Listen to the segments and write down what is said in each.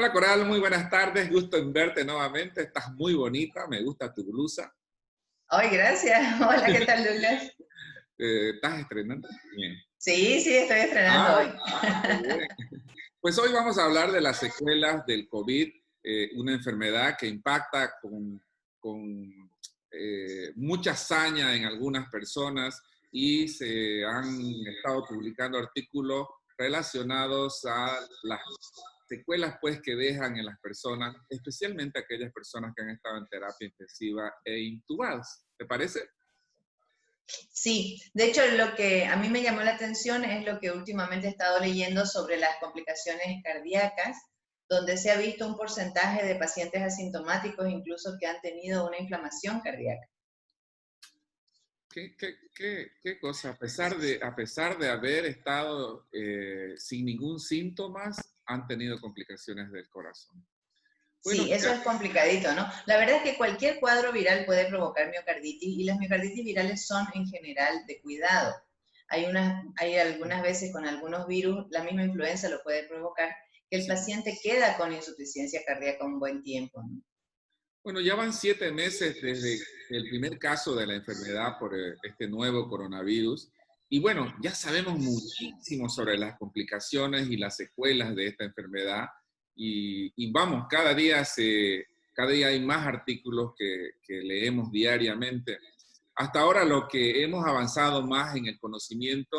Hola Coral, muy buenas tardes, gusto en verte nuevamente, estás muy bonita, me gusta tu blusa. Ay, gracias. Hola, ¿qué tal, Douglas? ¿Estás estrenando? Bien. Sí, sí, estoy estrenando Ah, hoy. qué bien. Pues hoy vamos a hablar de las secuelas del COVID, una enfermedad que impacta con mucha hazaña en algunas personas y se han estado publicando artículos relacionados a las secuelas pues que dejan en las personas, especialmente aquellas personas que han estado en terapia intensiva e intubadas. ¿Te parece? Sí, de hecho, lo que a mí me llamó la atención es lo que últimamente he estado leyendo sobre las complicaciones cardíacas, donde se ha visto un porcentaje de pacientes asintomáticos incluso que han tenido una inflamación cardíaca. ¿Qué cosa? A pesar de haber estado sin ningún síntomas, han tenido complicaciones del corazón. Bueno, Sí, eso es complicadito, ¿no? La verdad es que cualquier cuadro viral puede provocar miocarditis y las miocarditis virales son en general de cuidado. Hay algunas veces con algunos virus, la misma influenza lo puede provocar, que el sí. paciente queda con insuficiencia cardíaca un buen tiempo, ¿no? Bueno, ya van 7 meses desde el primer caso de la enfermedad por este nuevo coronavirus. Y bueno, ya sabemos muchísimo sobre las complicaciones y las secuelas de esta enfermedad. Y vamos, cada día hay más artículos que leemos diariamente. Hasta ahora lo que hemos avanzado más en el conocimiento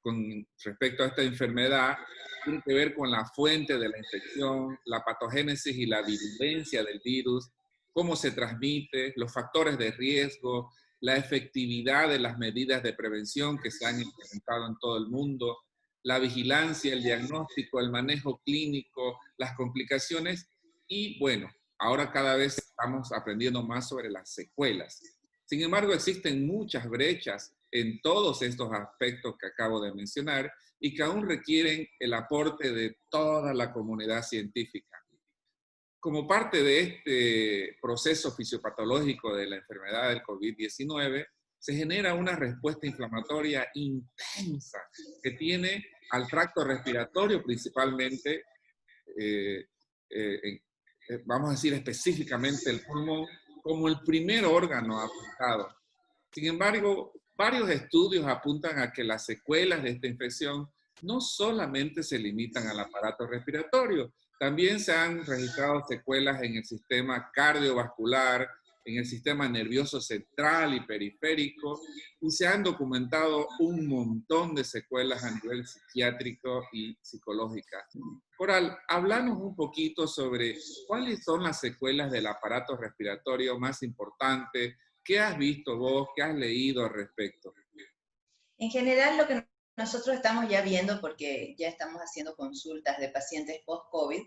con respecto a esta enfermedad tiene que ver con la fuente de la infección, la patogénesis y la virulencia del virus, cómo se transmite, los factores de riesgo, la efectividad de las medidas de prevención que se han implementado en todo el mundo, la vigilancia, el diagnóstico, el manejo clínico, las complicaciones y bueno, ahora cada vez estamos aprendiendo más sobre las secuelas. Sin embargo, existen muchas brechas en todos estos aspectos que acabo de mencionar y que aún requieren el aporte de toda la comunidad científica. Como parte de este proceso fisiopatológico de la enfermedad del COVID-19, se genera una respuesta inflamatoria intensa que tiene al tracto respiratorio principalmente, eh, eh, vamos a decir específicamente el pulmón, como el primer órgano afectado. Sin embargo, varios estudios apuntan a que las secuelas de esta infección no solamente se limitan al aparato respiratorio, también se han registrado secuelas en el sistema cardiovascular, en el sistema nervioso central y periférico, y se han documentado un montón de secuelas a nivel psiquiátrico y psicológica. Coral, háblanos un poquito sobre cuáles son las secuelas del aparato respiratorio más importantes. ¿Qué has visto vos? ¿Qué has leído al respecto? En general, lo que nosotros estamos ya viendo, porque ya estamos haciendo consultas de pacientes post-COVID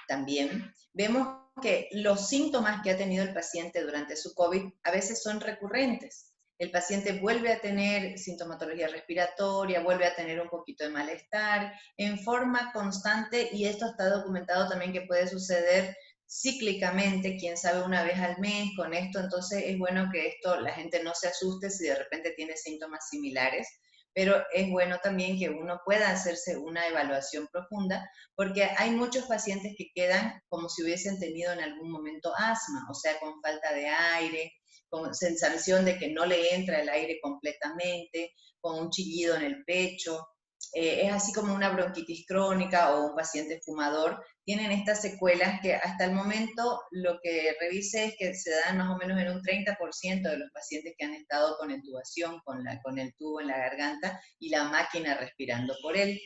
también, vemos que los síntomas que ha tenido el paciente durante su COVID a veces son recurrentes. El paciente vuelve a tener sintomatología respiratoria, vuelve a tener un poquito de malestar en forma constante y esto está documentado también que puede suceder cíclicamente, quién sabe, una vez al mes con esto, entonces es bueno que esto la gente no se asuste si de repente tiene síntomas similares, pero es bueno también que uno pueda hacerse una evaluación profunda, porque hay muchos pacientes que quedan como si hubiesen tenido en algún momento asma, o sea, con falta de aire, con sensación de que no le entra el aire completamente, con un chillido en el pecho. Es así como una bronquitis crónica o un paciente fumador, tienen estas secuelas que hasta el momento lo que revise es que se dan más o menos en un 30% de los pacientes que han estado con intubación, con el tubo en la garganta y la máquina respirando por él.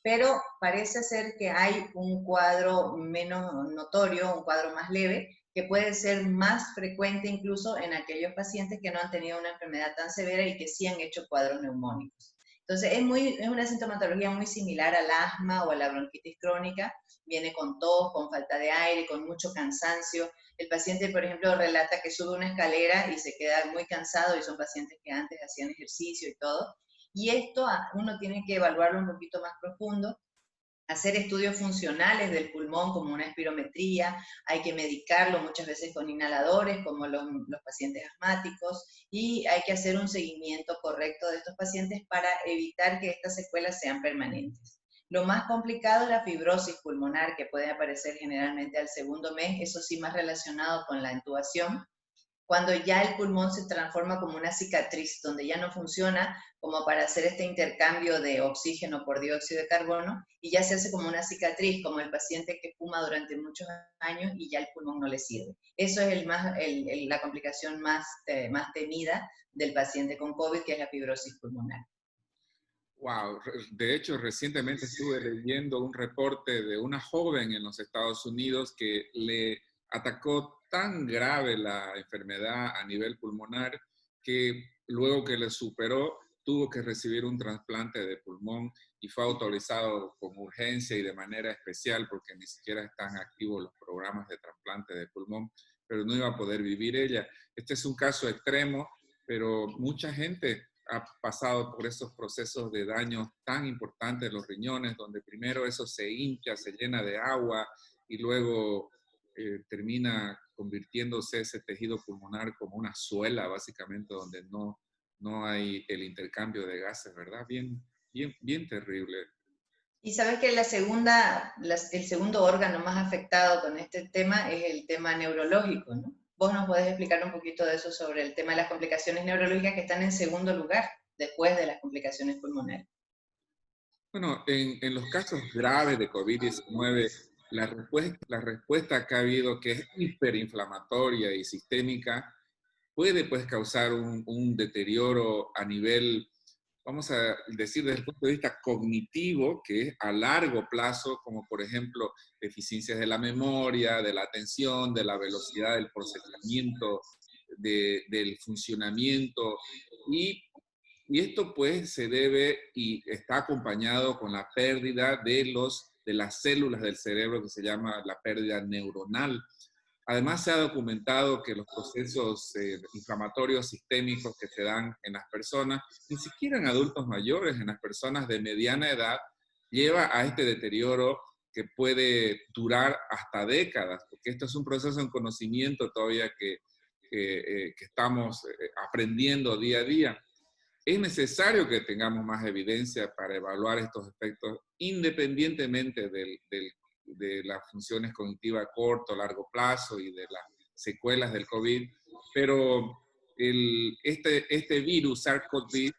Pero parece ser que hay un cuadro menos notorio, un cuadro más leve, que puede ser más frecuente incluso en aquellos pacientes que no han tenido una enfermedad tan severa y que sí han hecho cuadros neumónicos. Entonces, es una sintomatología muy similar al asma o a la bronquitis crónica. Viene con tos, con falta de aire, con mucho cansancio. El paciente, por ejemplo, relata que sube una escalera y se queda muy cansado y son pacientes que antes hacían ejercicio y todo. Y esto uno tiene que evaluarlo un poquito más profundo, hacer estudios funcionales del pulmón como una espirometría, hay que medicarlo muchas veces con inhaladores como los pacientes asmáticos y hay que hacer un seguimiento correcto de estos pacientes para evitar que estas secuelas sean permanentes. Lo más complicado es la fibrosis pulmonar, que puede aparecer generalmente al segundo mes, eso sí más relacionado con la intubación, cuando ya el pulmón se transforma como una cicatriz, donde ya no funciona como para hacer este intercambio de oxígeno por dióxido de carbono, y ya se hace como una cicatriz, como el paciente que fuma durante muchos años y ya el pulmón no le sirve. Eso es la complicación más temida del paciente con COVID, que es la fibrosis pulmonar. Wow, de hecho recientemente estuve leyendo un reporte de una joven en los Estados Unidos que le atacó tan grave la enfermedad a nivel pulmonar que luego que le superó tuvo que recibir un trasplante de pulmón y fue autorizado con urgencia y de manera especial porque ni siquiera están activos los programas de trasplante de pulmón, pero no iba a poder vivir ella. Este es un caso extremo, pero mucha gente ha pasado por esos procesos de daños tan importantes de los riñones, donde primero eso se hincha, se llena de agua y luego termina convirtiéndose ese tejido pulmonar como una suela, básicamente, donde no hay el intercambio de gases, ¿verdad? Bien terrible. Y sabes que el segundo órgano más afectado con este tema es el tema neurológico, ¿no? Vos nos podés explicar un poquito de eso sobre el tema de las complicaciones neurológicas que están en segundo lugar después de las complicaciones pulmonares. Bueno, en los casos graves de COVID-19, la respuesta que ha habido, que es hiperinflamatoria y sistémica, puede pues causar un deterioro a nivel, vamos a decir, desde el punto de vista cognitivo, que es a largo plazo, como por ejemplo deficiencias de la memoria, de la atención, de la velocidad del procesamiento, del funcionamiento. Y, y esto pues se debe y está acompañado con la pérdida de las células del cerebro que se llama la pérdida neuronal. Además, se ha documentado que los procesos inflamatorios sistémicos que se dan en las personas, ni siquiera en adultos mayores, en las personas de mediana edad, lleva a este deterioro que puede durar hasta décadas, porque esto es un proceso en conocimiento todavía que estamos aprendiendo día a día. Es necesario que tengamos más evidencia para evaluar estos efectos independientemente de las funciones cognitivas a corto, largo plazo y de las secuelas del COVID, pero este virus SARS-CoV,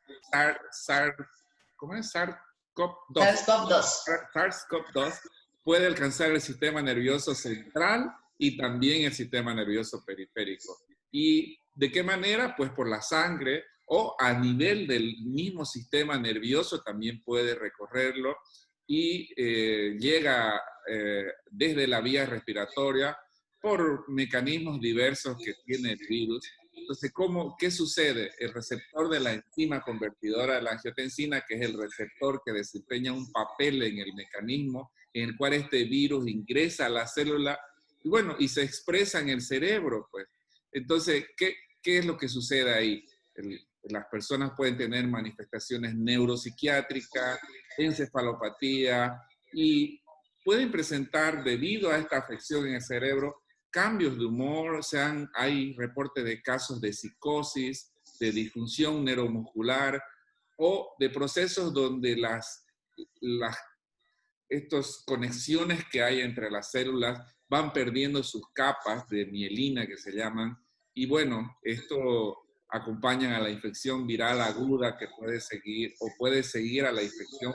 ¿cómo es? SARS-CoV-2, SARS-CoV-2. SARS-CoV-2 puede alcanzar el sistema nervioso central y también el sistema nervioso periférico. ¿Y de qué manera? Pues por la sangre o a nivel del mismo sistema nervioso también puede recorrerlo y llega desde la vía respiratoria por mecanismos diversos que tiene el virus. Entonces, ¿qué sucede? El receptor de la enzima convertidora de la angiotensina, que es el receptor que desempeña un papel en el mecanismo en el cual este virus ingresa a la célula y bueno, y se expresa en el cerebro, pues. Entonces, ¿qué es lo que sucede ahí? Las personas pueden tener manifestaciones neuropsiquiátricas, encefalopatía y pueden presentar, debido a esta afección en el cerebro, cambios de humor. Hay reportes de casos de psicosis, de disfunción neuromuscular o de procesos donde estas conexiones que hay entre las células van perdiendo sus capas de mielina, que se llaman, y bueno, esto acompaña a la infección viral aguda que puede seguir a la infección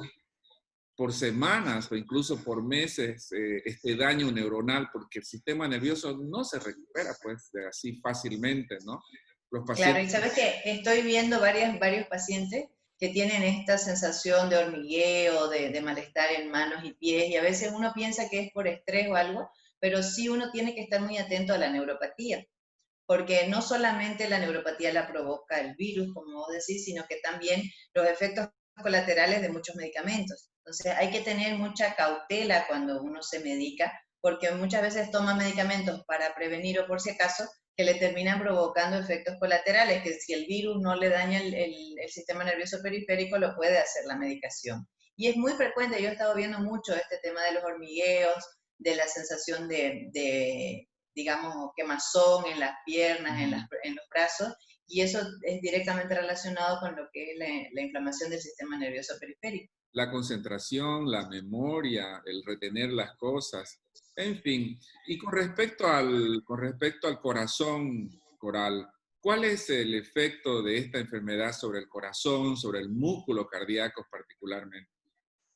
por semanas o incluso por meses, este daño neuronal, porque el sistema nervioso no se recupera pues así fácilmente, ¿no? Los Claro, pacientes. y sabes que estoy viendo varios pacientes que tienen esta sensación de hormigueo, de malestar en manos y pies, y a veces uno piensa que es por estrés o algo, pero sí uno tiene que estar muy atento a la neuropatía, porque no solamente la neuropatía la provoca el virus, como vos decís, sino que también los efectos colaterales de muchos medicamentos. Entonces hay que tener mucha cautela cuando uno se medica, porque muchas veces toma medicamentos para prevenir o por si acaso, que le terminan provocando efectos colaterales, que si el virus no le daña el sistema nervioso periférico, lo puede hacer la medicación. Y es muy frecuente, yo he estado viendo mucho este tema de los hormigueos, de la sensación digamos, quemazón en las piernas, en los brazos, y eso es directamente relacionado con lo que es la inflamación del sistema nervioso periférico. La concentración, la memoria, el retener las cosas, en fin. Y con respecto al corazón, Coral, ¿cuál es el efecto de esta enfermedad sobre el corazón, sobre el músculo cardíaco particularmente?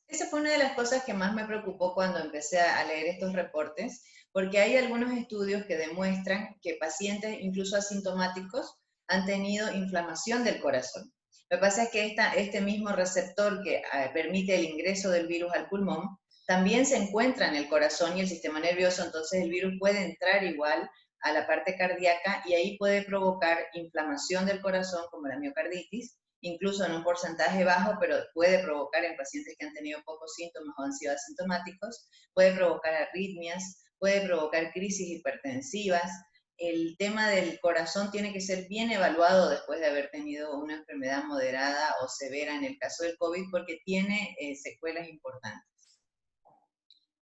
Esa fue una de las cosas que más me preocupó cuando empecé a leer estos reportes, porque hay algunos estudios que demuestran que pacientes, incluso asintomáticos, han tenido inflamación del corazón. Lo que pasa es que este mismo receptor que permite el ingreso del virus al pulmón, también se encuentra en el corazón y el sistema nervioso, entonces el virus puede entrar igual a la parte cardíaca y ahí puede provocar inflamación del corazón como la miocarditis, incluso en un porcentaje bajo, pero puede provocar en pacientes que han tenido pocos síntomas o han sido asintomáticos, puede provocar arritmias, puede provocar crisis hipertensivas. El tema del corazón tiene que ser bien evaluado después de haber tenido una enfermedad moderada o severa en el caso del COVID, porque tiene secuelas importantes.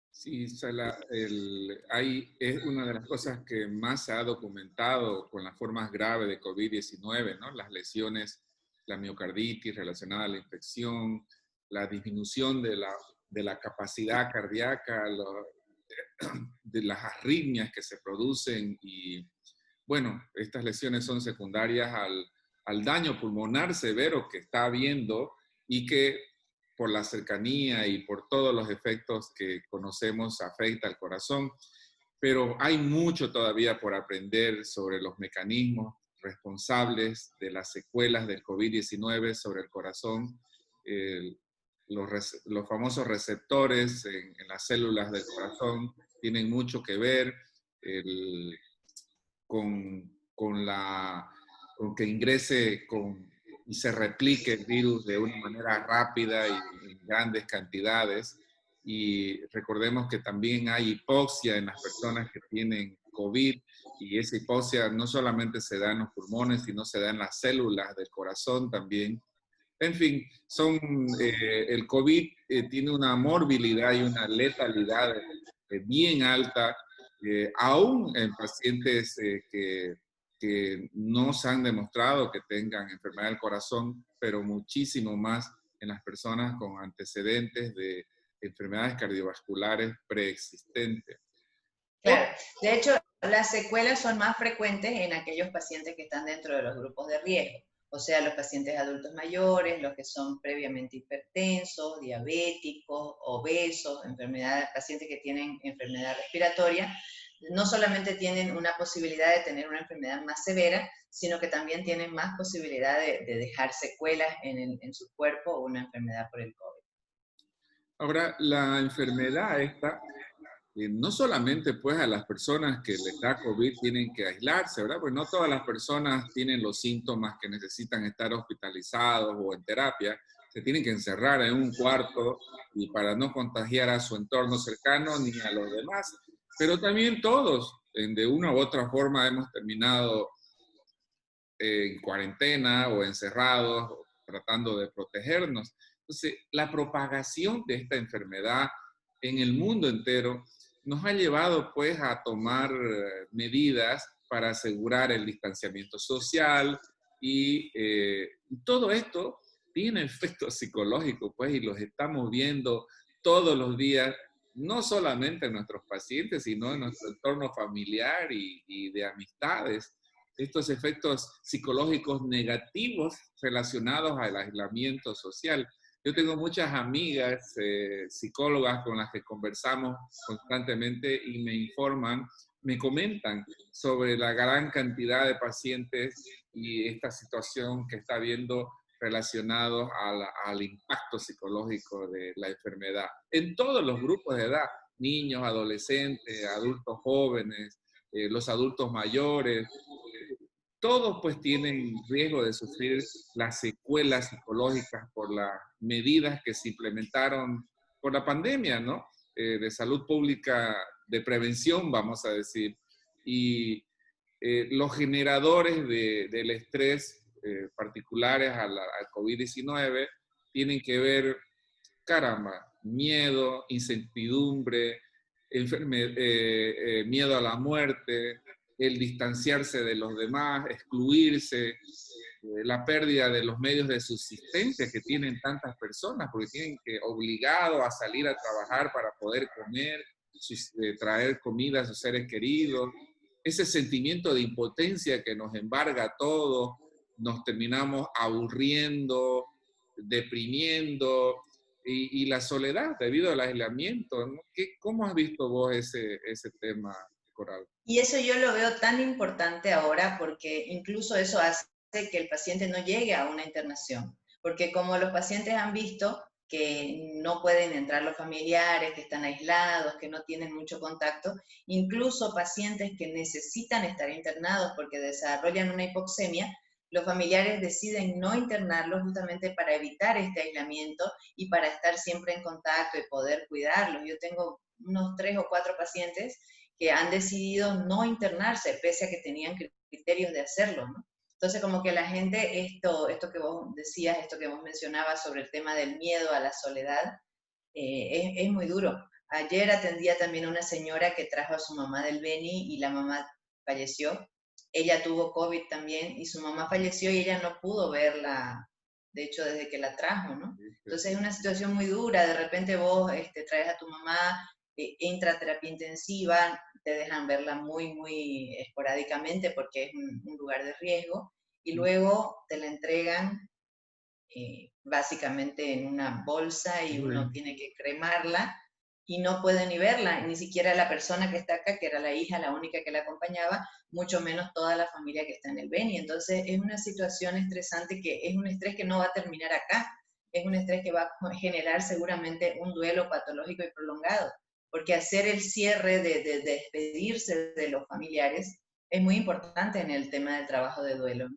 Sí, Sala, es una de las cosas que más se ha documentado con las formas graves de COVID-19, ¿no? Las lesiones, la miocarditis relacionada a la infección, la disminución de la capacidad cardíaca, de las arritmias que se producen y, bueno, estas lesiones son secundarias al daño pulmonar severo que está habiendo y que por la cercanía y por todos los efectos que conocemos afecta al corazón. Pero hay mucho todavía por aprender sobre los mecanismos responsables de las secuelas del COVID-19 sobre el corazón, eh, los famosos receptores en las células del corazón tienen mucho que ver el, con que ingrese y se replique el virus de una manera rápida y en grandes cantidades. Y recordemos que también hay hipoxia en las personas que tienen COVID y esa hipoxia no solamente se da en los pulmones, sino se da en las células del corazón también. En fin, el COVID tiene una morbilidad y una letalidad bien alta, aún en pacientes que no se han demostrado que tengan enfermedad del corazón, pero muchísimo más en las personas con antecedentes de enfermedades cardiovasculares preexistentes. Claro, de hecho, las secuelas son más frecuentes en aquellos pacientes que están dentro de los grupos de riesgo, o sea, los pacientes adultos mayores, los que son previamente hipertensos, diabéticos, obesos, pacientes que tienen enfermedad respiratoria, no solamente tienen una posibilidad de tener una enfermedad más severa, sino que también tienen más posibilidad de dejar secuelas en su cuerpo o una enfermedad por el COVID. Ahora, la enfermedad esta no solamente pues a las personas que les da COVID tienen que aislarse, ¿verdad? Pues no todas las personas tienen los síntomas que necesitan estar hospitalizados o en terapia, se tienen que encerrar en un cuarto y para no contagiar a su entorno cercano ni a los demás. Pero también todos, de una u otra forma, hemos terminado en cuarentena o encerrados, tratando de protegernos. Entonces, la propagación de esta enfermedad en el mundo entero nos ha llevado pues a tomar medidas para asegurar el distanciamiento social y todo esto tiene efectos psicológicos pues y los estamos viendo todos los días, no solamente en nuestros pacientes, sino en nuestro entorno familiar y de amistades, estos efectos psicológicos negativos relacionados al aislamiento social. Yo tengo muchas amigas psicólogas con las que conversamos constantemente y me informan, me comentan sobre la gran cantidad de pacientes y esta situación que está habiendo relacionados al impacto psicológico de la enfermedad en todos los grupos de edad, niños, adolescentes, adultos jóvenes, los adultos mayores, todos pues tienen riesgo de sufrir las secuelas psicológicas por las medidas que se implementaron por la pandemia, ¿no? De salud pública, de prevención, vamos a decir. Y los generadores del estrés particulares al COVID-19 tienen que ver, caramba, miedo, incertidumbre, miedo a la muerte, el distanciarse de los demás, excluirse, la pérdida de los medios de subsistencia que tienen tantas personas, porque tienen que obligado a salir a trabajar para poder comer, traer comida a sus seres queridos, ese sentimiento de impotencia que nos embarga a todos, nos terminamos aburriendo, deprimiendo, y la soledad debido al aislamiento, ¿no? ¿Cómo has visto vos ese tema, Coral? Y eso yo lo veo tan importante ahora porque incluso eso hace que el paciente no llegue a una internación, porque como los pacientes han visto que no pueden entrar los familiares, que están aislados, que no tienen mucho contacto, incluso pacientes que necesitan estar internados porque desarrollan una hipoxemia, los familiares deciden no internarlos justamente para evitar este aislamiento y para estar siempre en contacto y poder cuidarlos. Yo tengo unos 3 o 4 pacientes que han decidido no internarse, pese a que tenían criterios de hacerlo, ¿no? Entonces, como que la gente, esto que vos decías, esto que vos mencionabas sobre el tema del miedo a la soledad, es muy duro. Ayer atendía también a una señora que trajo a su mamá del Beni y la mamá falleció. Ella tuvo COVID también y su mamá falleció y ella no pudo verla, de hecho, desde que la trajo, ¿no? Entonces es una situación muy dura. De repente vos traes a tu mamá, entra a terapia intensiva, te dejan verla muy, muy esporádicamente porque es un lugar de riesgo, y luego te la entregan básicamente en una bolsa y uno tiene que cremarla y no puede ni verla, ni siquiera la persona que está acá, que era la hija, la única que la acompañaba, mucho menos toda la familia que está en el Beni. Entonces es una situación estresante que es un estrés que no va a terminar acá, es un estrés que va a generar seguramente un duelo patológico y prolongado, porque hacer el cierre de despedirse de los familiares es muy importante en el tema del trabajo de duelo.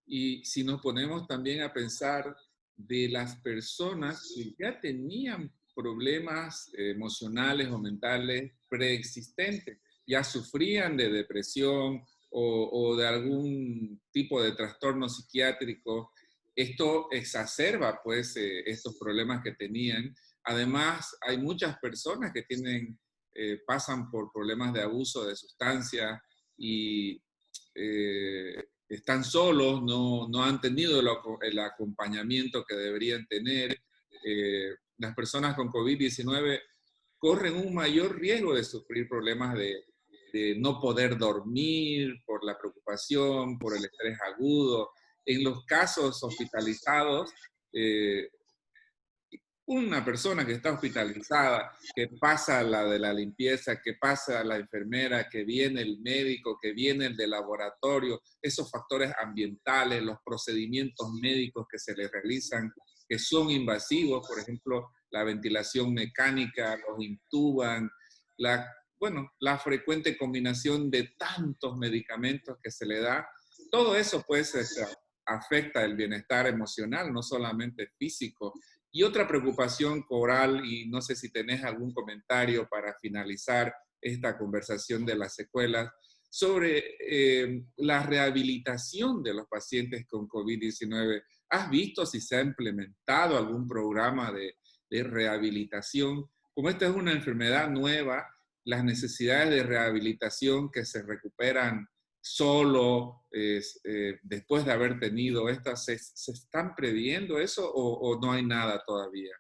Y si nos ponemos también a pensar de las personas que ya tenían problemas emocionales o mentales preexistentes, ya sufrían de depresión o de algún tipo de trastorno psiquiátrico, esto exacerba pues estos problemas que tenían. Además, hay muchas personas que pasan por problemas de abuso de sustancias y están solos, no han tenido el acompañamiento que deberían tener. Las personas con COVID-19 corren un mayor riesgo de sufrir problemas de no poder dormir por la preocupación, por el estrés agudo. En los casos hospitalizados, eh, una persona que está hospitalizada, que pasa la de la limpieza, que pasa la enfermera, que viene el médico, que viene el de laboratorio, esos factores ambientales, los procedimientos médicos que se le realizan, que son invasivos, por ejemplo, la ventilación mecánica, los intuban, la frecuente combinación de tantos medicamentos que se le da, todo eso pues afecta el bienestar emocional, no solamente físico. Y otra preocupación, Coral, y no sé si tenés algún comentario para finalizar esta conversación de las secuelas, sobre la rehabilitación de los pacientes con COVID-19. ¿Has visto si se ha implementado algún programa de rehabilitación? Como esta es una enfermedad nueva, las necesidades de rehabilitación que se recuperan solo después de haber tenido estas, ¿se están previendo eso o no hay nada todavía?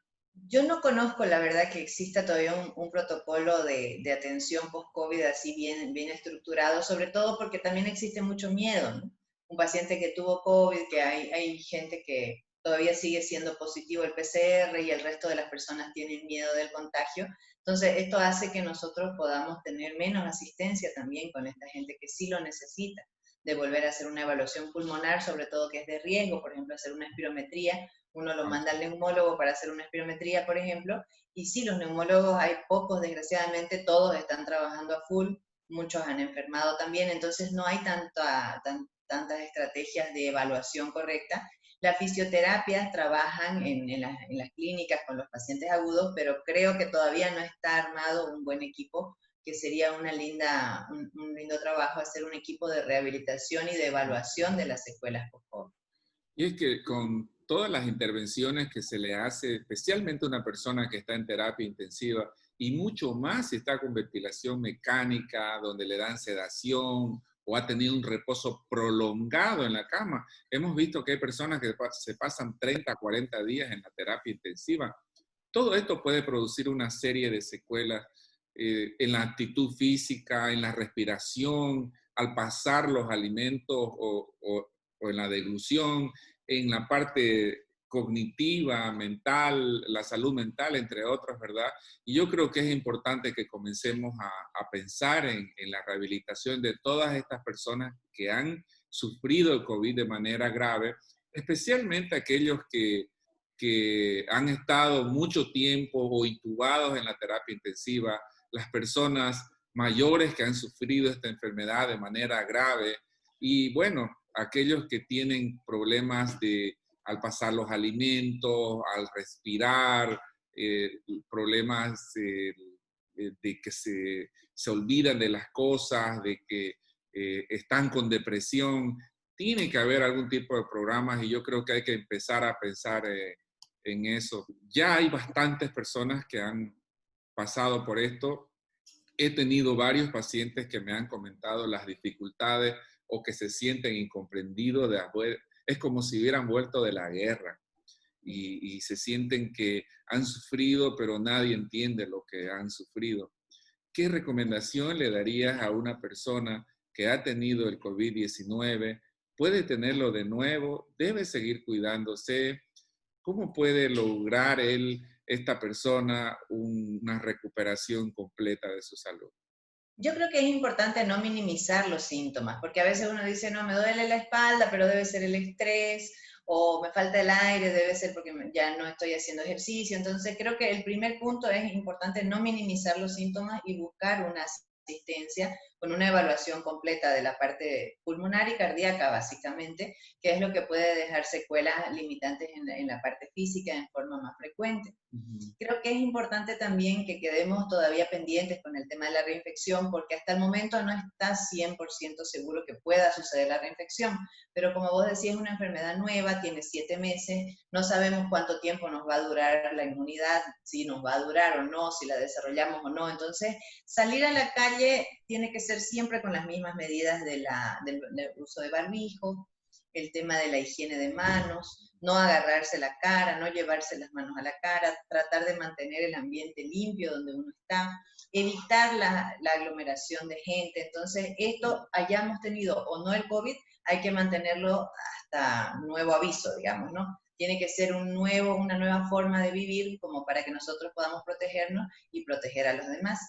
Yo no conozco, la verdad, que exista todavía un protocolo de atención post-COVID así bien estructurado, sobre todo porque también existe mucho miedo, ¿no? Un paciente que tuvo COVID, que hay gente que todavía sigue siendo positivo el PCR y el resto de las personas tienen miedo del contagio. Entonces, esto hace que nosotros podamos tener menos asistencia también con esta gente que sí lo necesita, de volver a hacer una evaluación pulmonar, sobre todo que es de riesgo, por ejemplo, hacer una espirometría. Uno lo manda al neumólogo para hacer una espirometría, por ejemplo, y sí, los neumólogos hay pocos, desgraciadamente, todos están trabajando a full, muchos han enfermado también, entonces no hay tantas estrategias de evaluación correcta. Las fisioterapias trabajan en las clínicas con los pacientes agudos, pero creo que todavía no está armado un buen equipo, que sería un lindo trabajo hacer un equipo de rehabilitación y de evaluación de las secuelas post-COVID. Y es que con todas las intervenciones que se le hace, especialmente a una persona que está en terapia intensiva, y mucho más si está con ventilación mecánica, donde le dan sedación o ha tenido un reposo prolongado en la cama. Hemos visto que hay personas que se pasan 30, 40 días en la terapia intensiva. Todo esto puede producir una serie de secuelas en la actitud física, en la respiración, al pasar los alimentos o en la deglución, en la parte cognitiva, mental, la salud mental, entre otras, ¿verdad? Y yo creo que es importante que comencemos a pensar en la rehabilitación de todas estas personas que han sufrido el COVID de manera grave, especialmente aquellos que han estado mucho tiempo o intubados en la terapia intensiva, las personas mayores que han sufrido esta enfermedad de manera grave y, bueno, aquellos que tienen problemas al pasar los alimentos, al respirar, problemas de que se olvidan de las cosas, de que están con depresión. Tiene que haber algún tipo de programas y yo creo que hay que empezar a pensar en eso. Ya hay bastantes personas que han pasado por esto. He tenido varios pacientes que me han comentado las dificultades o que se sienten incomprendidos. Es como si hubieran vuelto de la guerra y se sienten que han sufrido, pero nadie entiende lo que han sufrido. ¿Qué recomendación le darías a una persona que ha tenido el COVID-19? ¿Puede tenerlo de nuevo? ¿Debe seguir cuidándose? ¿Cómo puede lograr esta persona una recuperación completa de su salud? Yo creo que es importante no minimizar los síntomas, porque a veces uno dice, no, me duele la espalda, pero debe ser el estrés, o me falta el aire, debe ser porque ya no estoy haciendo ejercicio. Entonces creo que el primer punto es importante no minimizar los síntomas y buscar una asistencia con una evaluación completa de la parte pulmonar y cardíaca, básicamente, que es lo que puede dejar secuelas limitantes en la parte física en forma más frecuente. Creo que es importante también que quedemos todavía pendientes con el tema de la reinfección, porque hasta el momento no está 100% seguro que pueda suceder la reinfección, pero como vos decís, es una enfermedad nueva, tiene 7 meses, no sabemos cuánto tiempo nos va a durar la inmunidad, si nos va a durar o no, si la desarrollamos o no. Entonces, salir a la calle tiene que ser siempre con las mismas medidas del uso de barbijo, el tema de la higiene de manos, no agarrarse la cara, no llevarse las manos a la cara, tratar de mantener el ambiente limpio donde uno está, evitar la aglomeración de gente. Entonces, esto hayamos tenido o no el COVID, hay que mantenerlo hasta nuevo aviso, digamos, ¿no? Tiene que ser una nueva forma de vivir como para que nosotros podamos protegernos y proteger a los demás.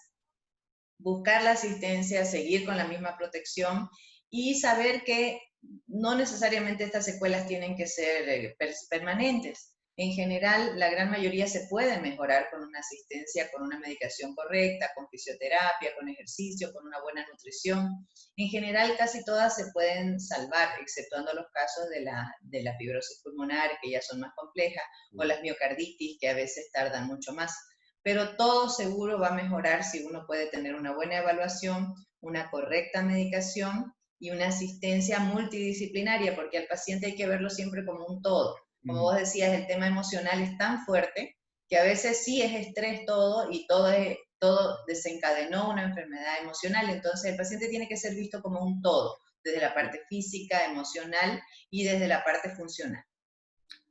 Buscar la asistencia, seguir con la misma protección y saber que no necesariamente estas secuelas tienen que ser permanentes. En general, la gran mayoría se puede mejorar con una asistencia, con una medicación correcta, con fisioterapia, con ejercicio, con una buena nutrición. En general, casi todas se pueden salvar, exceptuando los casos de la fibrosis pulmonar, que ya son más complejas, o las miocarditis, que a veces tardan mucho más. Pero todo seguro va a mejorar si uno puede tener una buena evaluación, una correcta medicación y una asistencia multidisciplinaria, porque al paciente hay que verlo siempre como un todo. Como vos decías, el tema emocional es tan fuerte que a veces sí es estrés todo y todo desencadenó una enfermedad emocional. Entonces el paciente tiene que ser visto como un todo, desde la parte física, emocional y desde la parte funcional.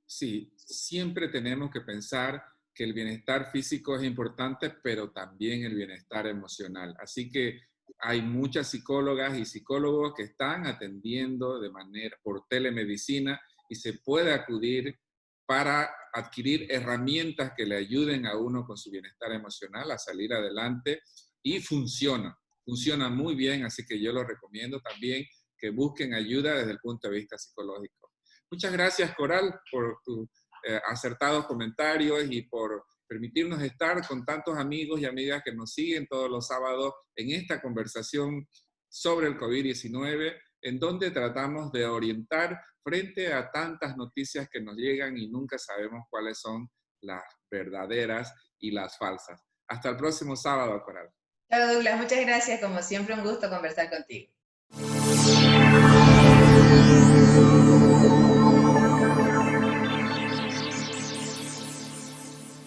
Sí, siempre tenemos que pensar que el bienestar físico es importante, pero también el bienestar emocional. Así que hay muchas psicólogas y psicólogos que están atendiendo por telemedicina y se puede acudir para adquirir herramientas que le ayuden a uno con su bienestar emocional a salir adelante y funciona muy bien, así que yo lo recomiendo también que busquen ayuda desde el punto de vista psicológico. Muchas gracias, Coral, por tus acertados comentarios y por permitirnos estar con tantos amigos y amigas que nos siguen todos los sábados en esta conversación sobre el COVID-19, en donde tratamos de orientar frente a tantas noticias que nos llegan y nunca sabemos cuáles son las verdaderas y las falsas. Hasta el próximo sábado, Coral. Chao, Douglas, muchas gracias. Como siempre, un gusto conversar contigo.